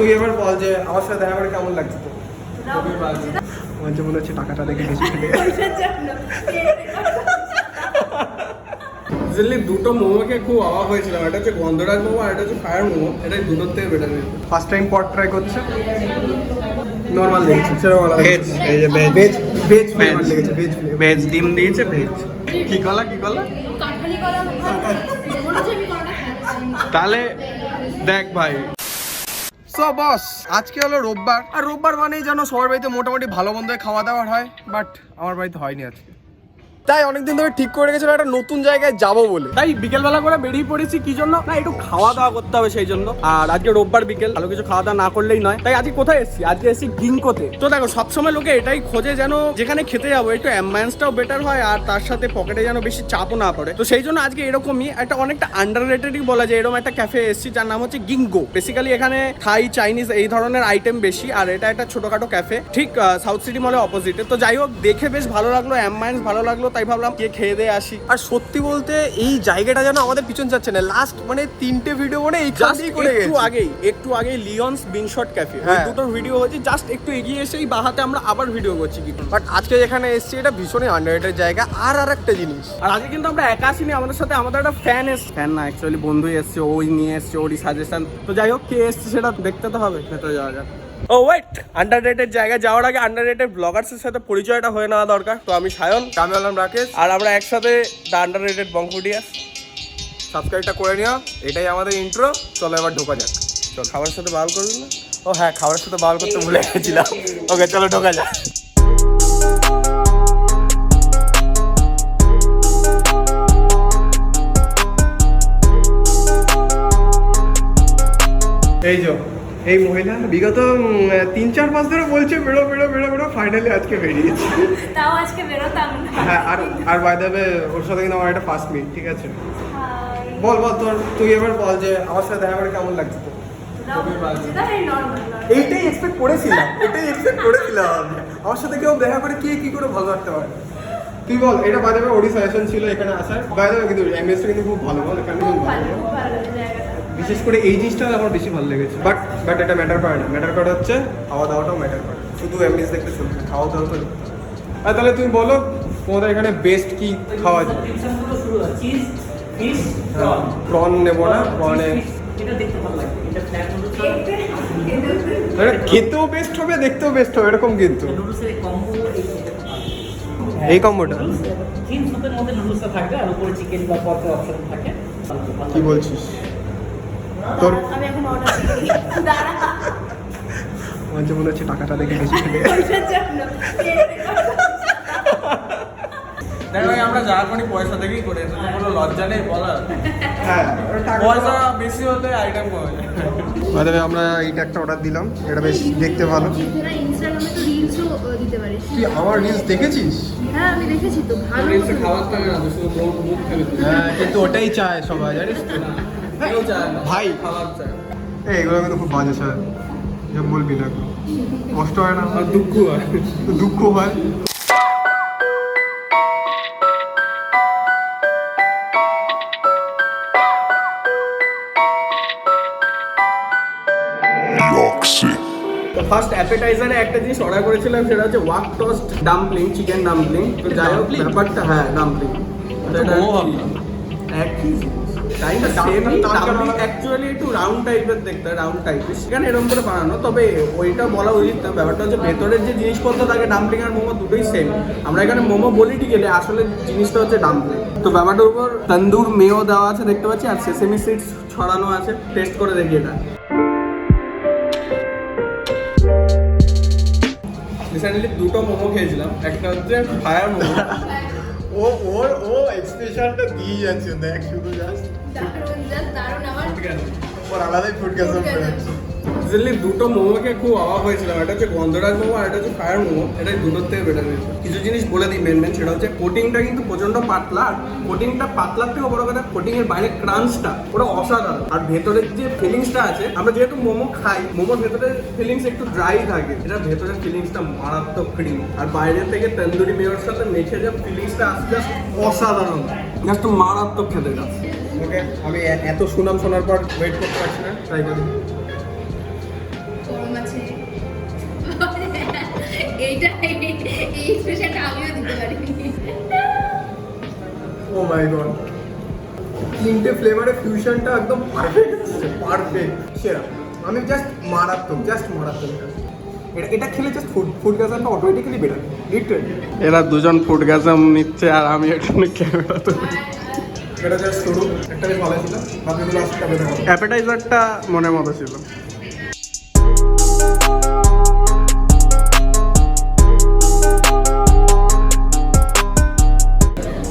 তুই এবার বল যে আমার সাথে দেখা করে কেমন লাগছে তো? আমার যে মনে হচ্ছে টাকাটা দেখে বেশি বুঝলি, দুটো মোমোকে খুব অবাক হয়েছিলাম। এটা হচ্ছে গন্ধরাজ মোমো আর এটা হচ্ছে ফায়ার মোমো। এটাই দুটোর থেকে বেটার হয়েছে। ফার্স্ট টাইম পট ট্রাই করছে, নর্মাল লেগেছে সেরকম ভেজ, এই যে ভেজ ভেজ ভেজ ফ্লেভার লেগেছে, ভেজ ফ্লেভার। ভেজ ডিম দিয়েছে, ভেজ। কি কলা কি কলা? তাহলে দেখ ভাই, সো বস, আজকে হলো রোববার, আর রোববার মানেই যেন সবার বাড়িতে মোটামুটি ভালো মন্দ খাওয়া দাওয়ার হয়, বাট আমার বাড়িতে হয়নি আজকে। তাই অনেকদিন ধরে ঠিক করে রেখেছিল একটা নতুন জায়গায় যাবো বলে। তাই বিকেলবেলা করে বেরিয়ে পড়েছি। কি জন্য? না, একটু খাওয়া দাওয়া করতে হবে সেই জন্য। আর আজকে রোববার বিকেল, ভালো কিছু খাওয়া দাওয়া না করলেই নয়। তাই আজকে কোথায় এসেছি? আজকে এসেছি গিংকোতে। তো দেখো, সবসময় লোকে এটাই খোঁজে যেন যেখানে খেতে যাবো একটু অ্যাম্বিয়েন্সটাও বেটার হয় আর তার সাথে পকেটে যেন বেশি চাপও না পড়ে। তো সেই জন্য আজকে এরকমই একটা অনেকটা আন্ডাররেটেডই বলা যায়, এরকম একটা ক্যাফে এসেছি যার নাম হচ্ছে গিংকো। বেসিক্যালি এখানে থাই, চাইনিজ এই ধরনের আইটেম বেশি, আর এটা একটা ছোটখাটো ক্যাফে, ঠিক সাউথ সিটি মলের অপোজিটে। তো যাই হোক, দেখে বেশ ভালো লাগলো, অ্যাম্বিয়েন্স ভালো লাগলো, তাই ভাবলাম কে খেয়ে দিয়ে আসি। আর সত্যি বলতে এই জায়গাটা যেন আমাদের পিছন যাচ্ছে না। লাস্ট মানে 3টে ভিডিও মানে এইখানেই করে গেছে। একটু আগেই লিওনস বিনশট ক্যাফে, হ্যাঁ, দুটো ভিডিও হয়েছে। জাস্ট একটু এগিয়ে এসেই বাহাতে আমরা আবার ভিডিও করছি কি। বাট আজকে যেখানে এসেছি এটা ভীষণই আন্ডাররেটেড জায়গা। আর একটা জিনিস, আর আজকে কিন্তু আমরা একা আসিনি, আমাদের সাথে আমাদের একটা ফ্যান না অ্যাকচুয়ালি বন্ধুই এসছে, ওই নিয়ে এসছে, ওরই সাজেশন। তো যাই হোক, কে এসছে সেটা দেখতে তো হবে। ভেতরে যাওয়া যাক। ও ওয়েট, আন্ডাররেটেড জায়গায় যাওয়ার আগে আন্ডাররেটেড ব্লগার্সের সাথে পরিচয়টা হয়ে নেওয়া দরকার। তো আমি সায়ন, আমি হলাম রাকেশ, আর আমরা একসাথে দ্য আন্ডাররেটেড বঙ্কুডিয়াস। সাবস্ক্রাইবটা করে নিও। এটাই আমাদের ইন্ট্রো। চলো এবার ঢোকা যাক। চল, খাবারের সাথে বাল করবি না? ও হ্যাঁ, খাবারের সাথে বাল করতে ভুলে গেছিলাম। ওকে, চলো ঢোকা যাক। এই যে এই মহিলা বিগত 3-4 মাস ধরে বলছে বেরো বেরো বেরো বেরো, ফাইনালি আজকে বেরিয়েছে। তাও আজকে বেরোতাম না। হ্যাঁ, আর বাই দ্য ওয়ে ওর সাথে কিন্তু আমার একটা ফার্স্ট মিট, ঠিক আছে? বল তুই এবার বল যে আমার সাথে দেখা করে কেমন লাগছে তো? এইটাই এক্সপেক্ট করেছিলাম আমি। আমার সাথে কেউ দেখা করে কি করে ভালো লাগতে পারে? তুই বল। এটা বাই দ্য ওয়ে ওরই সাজেশন ছিল এখানে আসার। বাই দ্য ওয়ে কিন্তু এমএসটা কিন্তু খুব ভালো, বল এখানে খুব ভালো। বিশেষ করে এই জিনিসটা আমার বেশি ভালো লেগেছে। বাট এটা ম্যাটার করে না। ম্যাটার করে হচ্ছে খাওয়া দাওয়াটাও ম্যাটার করে। শুধু এমএস দেখতে চলছে, খাওয়া দাওয়া তো। আর তাহলে তুমি বলো তোমাদের এখানে বেস্ট কি খাওয়া যায়? প্রন নেবো না, প্রনে খেতেও বেস্ট হবে, দেখতেও বেস্ট হবে, এরকম কিন্তু এই কম্বোটা কি বলছিস তোর? আমি এখন অর্ডার দিই। দাঁড়া, আমার যে মনে হচ্ছে টাকাটা দেখে বেশি পয়সার জন্য। দেখ ভাই, আমরা যা করি পয়সা দেখেই করে, কোনো লজ্জা নেই বলার। হ্যাঁ, পয়সা বেশি হতে আইটেম কমে যায়। বাই দ্য ওয়ে আমরা এইটা একটা অর্ডার দিলাম। এটা বেশ দেখতে ভালো। তোরা ইনস্টাগ্রামে তো রিলসও দিতে পারিস। তুই আমার রিলস দেখেছিস? হ্যাঁ, আমি দেখেছি তো। ভালো রিলসে খাওয়ার থাকে না, শুধু মুখ ফেলে দিই। হ্যাঁ, কিন্তু ওটাই চায় সবাই, জানিস তো? কেউ চায় না ভাই, খাবার চায়। এগুলো কিন্তু খুব বাজে চায়, যে বলবি না। কষ্ট হয় না? আর দুঃখ হয়। দুঃখ হয়। ফার্স্ট অ্যাপেটাইজারে একটা জিনিস অর্ডার করেছিলাম, সেটা হচ্ছে walk toast dumpling, chicken dumpling. তো যাই হোক, ব্যাপারটা হ্যাঁ ডাম্পলিং, একই টাইপের অ্যাকচুয়ালি একটু রাউন্ড টাইপের দেখতে, রাউন্ড টাইপের। সেখানে এরকম করে বানানো, তবে ওইটা বলা উচিত না। ব্যাপারটা হচ্ছে ভেতরের যে জিনিসপত্র থাকে, ডাম্পলিং আর মোমো দুটোই সেম। আমরা এখানে মোমো বলি ঠিক আছে, আসলে জিনিসটা হচ্ছে ডাম্পলিং। তো ব্যাপারটার উপর তন্দুর মেও দেওয়া আছে দেখতে পাচ্ছি, আর সেসেমি সিডস ছড়ানো আছে। টেস্ট করে দেখি এটা। রিসেন্টলি দুটো মোমো খেয়েছিলাম, একটা হচ্ছে ফায়ার মোমো। ও এক্সপ্রেশনটা দিয়ে যাচ্ছে, দেখ শুধু জাস্ট দারুণ। আমার ওর আলাদাই ফুড গ্যাস অফ যাচ্ছে। রিসেন্টলি দুটো মোমোকে খুব অবাক হয়েছিলাম। এটা হচ্ছে গন্ধরাজ মোমো আর এটা হচ্ছে ফায়ার মোমো। এটাই দুটোর থেকে বেটার হয়েছে। কিছু জিনিস বলে দিই মেন, সেটা হচ্ছে কোটিংটা কিন্তু প্রচন্ড পাতলা। আর কোটিংটা পাতলার থেকে বড় কথা, কোটিং এর বাইরে ক্রাঞ্চটা ওটা অসাধারণ। আর ভেতরের যে ফিলিংসটা আছে, আমরা যেহেতু মোমো খাই, মোমোর ভেতরের ফিলিংস একটু ড্রাই থাকে, এটা ভেতরের ফিলিংসটা মারাত্মক ক্রিম। আর বাইরে থেকে তন্দুরি মেয়র সাথে মেখে যা ফিলিংসটা আসছে, জাস্ট অসাধারণ, জাস্ট মারাত্মক খেতে যাচ্ছে। ওকে, আমি এত সুনাম শোনার পর ওয়েট করতে পারছি না, ট্রাই করি। এইটা এই এক্সপ্রেশনটা আমিও দিতে পারি। ও মাই গড, তিনটে ফ্লেভারের ফিউশনটা একদম পারফেক্ট, পারফেক্ট সেরা। আমি জাস্ট মারাত্মক এটা খেলে জাস্ট ফুড গাজারটা অটোমেটিক্যালি বেটার, লিটারালি। এরা দুজন ফুড গ্যাজাম নিচ্ছে আর আমি এখানে ক্যামেরা তুলছি। এটা জাস্ট শুরু, একটা বেশ ভালো ছিল, বাকিগুলো আসতে হবে। অ্যাপেটাইজারটা মনের মতো ছিল।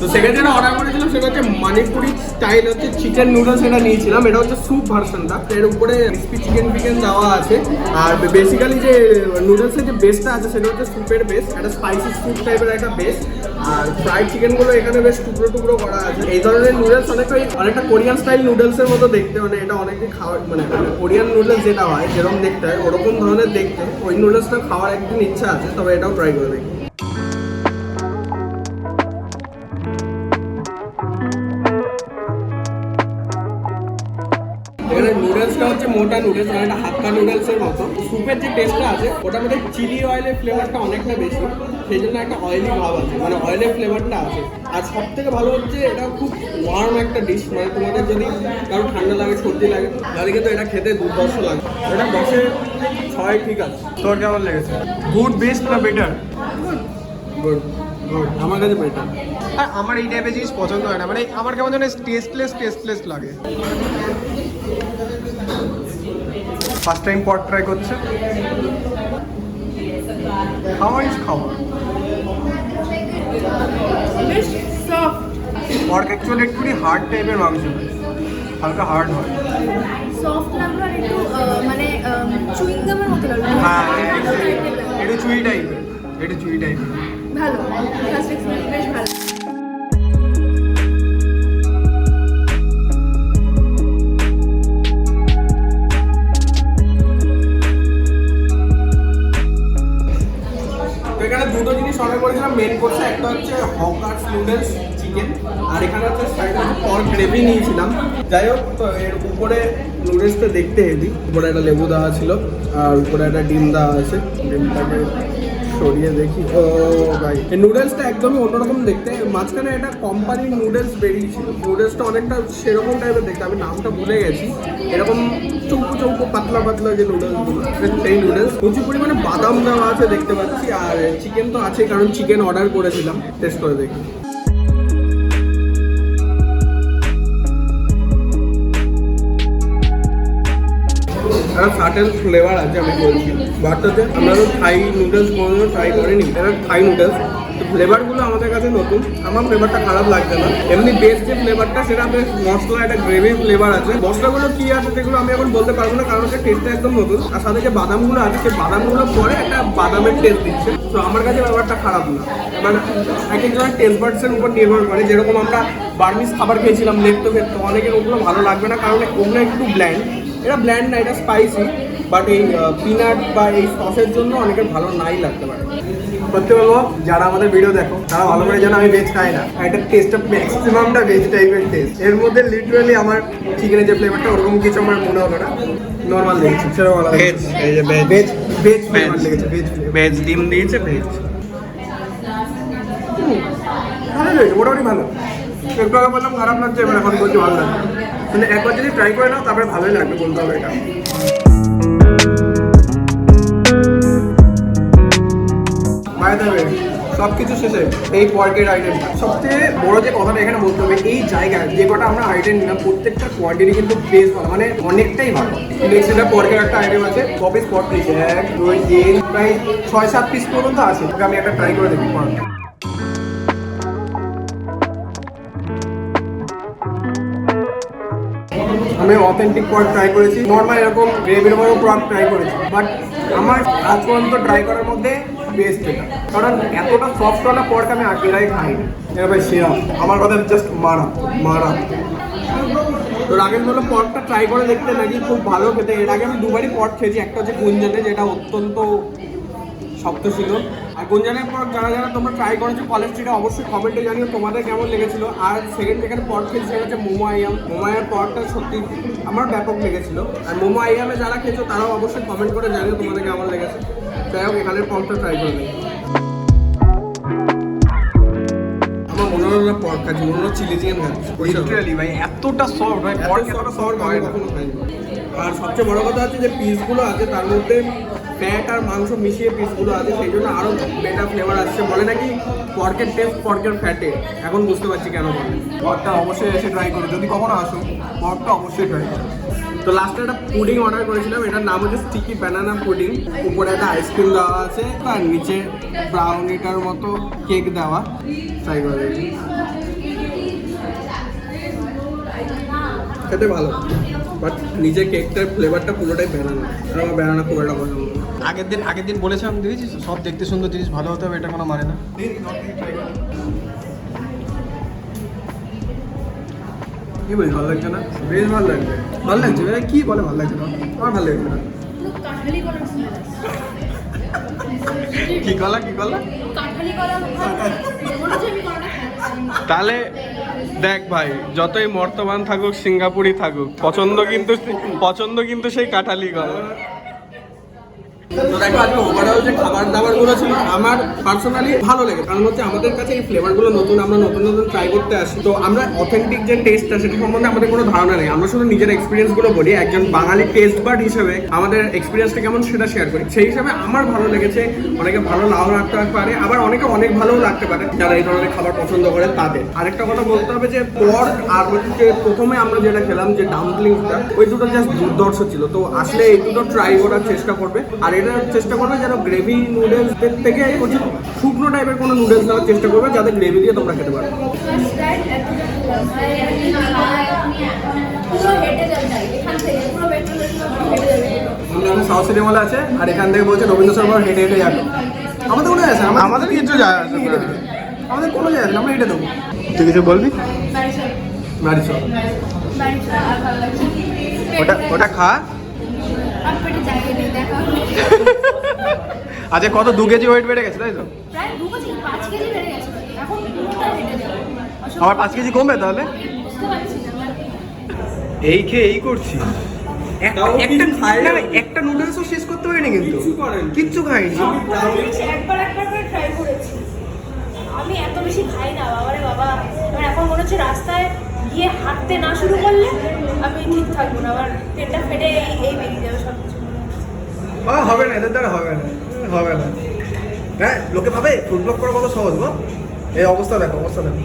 তো সেকেন্ড যেটা অর্ডার করেছিলাম সেটা হচ্ছে মণিপুরি স্টাইল হচ্ছে চিকেন নুডলস, এটা নিয়েছিলাম। এটা হচ্ছে স্যুপ ভার্সনটা, এর উপরে ক্রিসপি চিকেন দেওয়া আছে। আর বেসিক্যালি যে নুডলসের যে বেসটা আছে সেটা হচ্ছে স্যুপের বেস, একটা স্পাইসি স্যুপ টাইপের একটা বেস। আর ফ্রাইড চিকেনগুলো এখানে বেশ টুকরো টুকরো করা আছে। এই ধরনের নুডলস অনেকটা কোরিয়ান স্টাইল নুডলসের মতো দেখতে, মানে এটা অনেকে খাওয়া, মানে কোরিয়ান নুডলস যেটা হয় যেরকম দেখতে হয় ওরকম ধরনের দেখতে। ওই নুডলসটা খাওয়ার একদিন ইচ্ছা আছে, তবে এটাও ট্রাই করে দেখি। এখানে নুডলসটা হচ্ছে মোটা নুডলস, মানে একটা হাক্কা নুডলসের মতো। স্যুপের যে টেস্টটা আছে ওটার মধ্যে চিলি অয়েলের ফ্লেভারটা অনেকটা বেশি, সেই জন্য একটা অয়েলি ভাব আছে, মানে অয়েলের ফ্লেভারটা আছে। আর সব থেকে ভালো হচ্ছে এটা খুব ওয়ার্ম একটা ডিশ, মানে তোমাদের যদি কারো ঠান্ডা লাগে সর্দি লাগে তাহলে কিন্তু এটা খেতে দুর্ধর্ষ লাগে। এটা 10-এ 6 ঠিক আছে। তোর কেমন লেগেছে? গুড, বেস্ট না বেটার? গুড গুড, আমার কাছে বেটার। আর আমার এই টাইপের জিনিস পছন্দ হয় না, মানে আমার কেমন যেন টেস্টলেস লাগে। ফার্স্ট টাইম পট ট্রাই করছে, খাওয়া ইজ খাওয়া। বেশ সফট, পর্ক অ্যাকচুয়ালি একটুখানি হার্ড টাইপের মাংস, হালকা হার্ড হয়। সফট লাগলো আর একটু মানে চুইং গামের মতো লাগলো। হ্যাঁ, একটু চুই টাইপের, ভালো, ফার্স্ট এক্সপিরিয়েন্স বেশ ভালো। তো এখানে দুটো জিনিস অর্ডার করেছিলাম মেন কোর্সে, একটা হচ্ছে হকার্স নুডলস চিকেন, আর এখানে হচ্ছে সাইডে পর্ক গ্রেভি নিয়েছিলাম। যাই হোক, তো এর উপরে নুডলসটা দেখতে হেভি, উপরে একটা লেবু দেওয়া ছিল আর উপরে একটা ডিম দেওয়া আছে। ডিমটাকে সরিয়ে দেখি, ও ভাই এই নুডলসটা একদমই অন্যরকম দেখতে। মাঝখানে একটা কোম্পানির নুডলস বেরিয়েছিল, নুডলসটা অনেকটা সেরকম টাইপের দেখতে, আমি নামটা ভুলে গেছি। এরকম চৌকো চৌকো পাতলা পাতলা যে নুডলসগুলো, সেই নুডলস প্রচুর পরিমাণে বাদাম দেওয়া আছে দেখতে পাচ্ছি। আর চিকেন তো আছে, কারণ চিকেন অর্ডার করেছিলাম। টেস্ট করে দেখি। একটা সাটেল ফ্লেভার আছে, আমি বলছি। বাটটাতে আমরা তো থাই নুডলস কোনোদিনও ট্রাই করিনি, এটা থাই নুডলস। তো ফ্লেভারগুলো আমাদের কাছে নতুন, আমার ফ্লেভারটা খারাপ লাগছে না। এমনি বেস্ট যে ফ্লেভারটা সেটা বেশ মশলা, একটা গ্রেভি ফ্লেভার আছে। মশলাগুলো কী আছে সেগুলো আমি এখন বলতে পারবো না, কারণ হচ্ছে টেস্টটা একদম নতুন। আর সাথে যে বাদামগুলো আছে সেই বাদামগুলো পরে একটা বাদামের টেস্ট দিচ্ছে। তো আমার কাছে ব্যাপারটা খারাপ না। এবার এক একজনের টেস্ট বাডসের উপর নির্ভর করে। যেরকম আমরা বার্মিজ খাবার খেয়েছিলাম লেপ্তো ফেপ্তো, অনেকের ওগুলো ভালো লাগবে না, কারণ ওগুলো একটু ব্ল্যান্ড। এটা ব্ল্যান্ড না, এটা স্পাইসি, বাট এই পিনাট বা এই সসের জন্য অনেকের ভালো নাই লাগতে পারে। সত্যি বলবো, যারা আমাদের ভিডিও দেখো তারা ভালো করে জানো আমি ভেজ খাই না। এটা টেস্টটা ম্যাক্সিমামটা ভেজ টাইপের টেস্ট। এর মধ্যে লিটারালি আমার চিকেনের যে ফ্লেভারটা ওরকম কিছু আমার মনে হলো না, নর্মাল লেগেছে। সেরকম ভেজ, এই যে ভেজ ফ্লেভার লেগেছে, ভেজ ডিম দিয়েছে, ভেজ ভালো লেগেছে, মোটামুটি ভালো। একটু আগে বললাম খারাপ লাগছে, এবার এখন বলছি ভালো লাগছে। মানে একবার যদি ট্রাই করে নাও তারপরে ভালোই লাগবে বলতে হবে এটা। বাই দ্য ওয়ে, সব কিছু শেষে এই পর্কের আইটেমটা সবচেয়ে বড় যে কথাটা এখানে বলতে হবে, এই জায়গায় যে কটা আমরা আইটেম নিলাম প্রত্যেকটা কোয়ান্টিটি কিন্তু বেশ ভালো, মানে অনেকটাই ভালো। নেক্সট এটা পর্কের একটা আইটেম আছে, ক পিস পর্ক দিয়েছে, 1 2 3 প্রায় 6-7 পিস পর্যন্ত আছে। আমি একটা ট্রাই করে দেখি পর্কটা। আমি অথেন্টিক পর্ক ট্রাই করেছি, নর্মাল এরকম গ্রেভির মতো পর্ক ট্রাই করেছি, বাট আমার আজ পর্যন্ত ট্রাই করার মধ্যে বেস্ট এটা। কারণ এতটা সফট ওয়ালা পর্ক আমি আগেরাই খাইনি। এটা ভাই সেরা, আমার কথা জাস্ট মারা। তো রাগেশ বললো পর্কটা ট্রাই করে দেখতে নাকি খুব ভালো খেতে। এর আগে আমি দুবারই পর্ক খেয়েছি, একটা হচ্ছে গুঞ্জনে যেটা অত্যন্ত শক্ত ছিল, আর গুঞ্জনের পর যারা যারা তোমরা ট্রাই করেছো কলেজ স্ট্রিটে অবশ্যই কমেন্টে জানিও তোমাদের কেমন লেগেছিল। আর সেকেন্ড যেখানে পট খেয়েছি সেটা হচ্ছে মোমো আইয়াম। মোমো আইয়াম পটটা সত্যি আমার ব্যাপক লেগেছিল। আর মোমো আইয়ামে যারা খেয়েছো তারাও অবশ্যই কমেন্ট করে জানিও তোমাদের কেমন লেগেছে। যাই হোক এখানের পটটা ট্রাই করবে। আমার মনে হলো না পট খাচ্ছি, মনে হলো চিলি চিকেন খাচ্ছি। লিটারালি ভাই এতটা সফট ভাই, এতটা শহর কখনো খাইনি। আর সবচেয়ে বড় কথা হচ্ছে যে পিসগুলো আছে তার মধ্যে ফ্যাট আর মাংস মিশিয়ে পিসগুলো আছে, সেই জন্য আরও বেটার ফ্লেভার আসছে। বলে নাকি পর্কের টেস্ট পর্কের ফ্যাটে, এখন বুঝতে পারছি কেন বলে। পটটা অবশ্যই এসে ট্রাই করো, যদি কখনো আসো পটটা অবশ্যই ট্রাই করো। তো লাস্টে একটা পুডিং অর্ডার করেছিলাম, এটার নাম হচ্ছে স্টিকি ব্যানানা পুডিং। উপরে একটা আইসক্রিম দেওয়া আছে আর নিচে ব্রাউনিটার মতো কেক দেওয়া। ট্রাই করে দেখি, খেতে ভালো, বাট নিচে কেকটার ফ্লেভারটা পুরোটাই ব্যানানা, আর আমার ব্যানানা খুব একটা পছন্দ না। আগের দিন বলেছিলাম দেখেছিস, সব দেখতে সুন্দর জিনিস ভালো হতে হবে এটা কোনো মানে না। কি বলিস ভালো লাগছে না? বেশ ভালো লাগছে, ভালো লাগছে ভাই, কি বলে ভালো লাগছে না? আমার ভালো লাগছে না। কাঠালি কলার স্মেল আছে। কি কলা কি কলা? কাঠালি কলা মনে হচ্ছে আমি কলাটা খাচ্ছি। তাহলে দেখ ভাই, যতই বর্তমান থাকুক সিঙ্গাপুরই থাকুক, পছন্দ কিন্তু সেই কাঁঠালি গলা। তো দেখো আজকে ওভারঅল যে খাবার দাবার গুলো ছিল আমার পার্সোনালি ভালো লেগে, কারণ হচ্ছে আমাদের কাছে এই ফ্লেভার গুলো নতুন, আমরা নতুন নতুন ট্রাই করতে আসি। তো আমরা অথেন্টিক যে টেস্টটা সেটা সম্বন্ধে আমাদের কোনো ধারণা নেই, আমরা শুধু নিজের এক্সপিরিয়েন্স গুলো বলি। একজন বাঙালি টেস্ট বার্ড হিসেবে আমাদের এক্সপিরিয়েন্সটা কেমন সেটা শেয়ার করি। সেই হিসাবে আমার ভালো লেগেছে, অনেকে ভালো নাও লাগতে পারে, আবার অনেকে অনেক ভালোও লাগতে পারে যারা এই ধরনের খাবার পছন্দ করে তাদের। আরেকটা কথা বলতে হবে যে পর্ক আর হচ্ছে প্রথমে আমরা যেটা খেলাম যে ডাম্পলিংসটা, ওই দুটো জাস্ট দুর্ধর্ষ ছিল। তো আসলে এই দুটো ট্রাই করার চেষ্টা করবে, আর এটা চেষ্টা করবে যেন গ্রেভি নুডলসের থেকে হচ্ছে শুকনো টাইপের কোনো নুডলস দেওয়ার চেষ্টা করবে যাতে গ্রেভি দিয়ে তোমরা খেতে পারো। পুরো হেঁটে যাবে এখান থেকে, পুরো মেট্রো সাউথ সিটি মলে আছে, আর এখান থেকে বলছে রবীন্দ্র সরোবর হেঁটে হেঁটে যাবে। আমাদের কোনো যায় আসে না, আমাদের কিছু যায় আসে না, আমাদের কোনো যায় আসে না, আমরা হেঁটে দেবো। তুই কিছু বলবি? বাড়ি চল, ওটা খা। পেটে জায়গা নেই, দেখা আচ্ছা কত 2 কেজি ওয়েট বেড়ে গেছে তাই তো? প্রায় 2 কেজি 5 কেজি বেড়ে গেছে, এখন পুরোটা হেঁটে যাবে। আবার 5 কেজি কমবে তাহলে? বুঝতে পারছি না এই খেয়ে এই করছি। তাও কিছু খাই না। একটা নুডলসও শেষ করতে পারিনি কিন্তু, কিচ্ছু করেনি। কিচ্ছু খাইনি। একবার করে ট্রাই করেছি। আমি এত বেশি খাই না বাবারে বাবা, আমার এখন মনে হচ্ছে রাস্তায় গিয়ে হাঁটতে না শুরু করলে আমি ঠিক থাকবো না, আমার পেটটা ফেটে এই বেরিয়ে যাবে সব কিছু। হবে না, এদের দ্বারা হবে না, হবে না। হ্যাঁ লোকে ভাবে ফুড ব্লগ করা কত সহজ গো। এই অবস্থা দেখো, অবস্থা দেখো।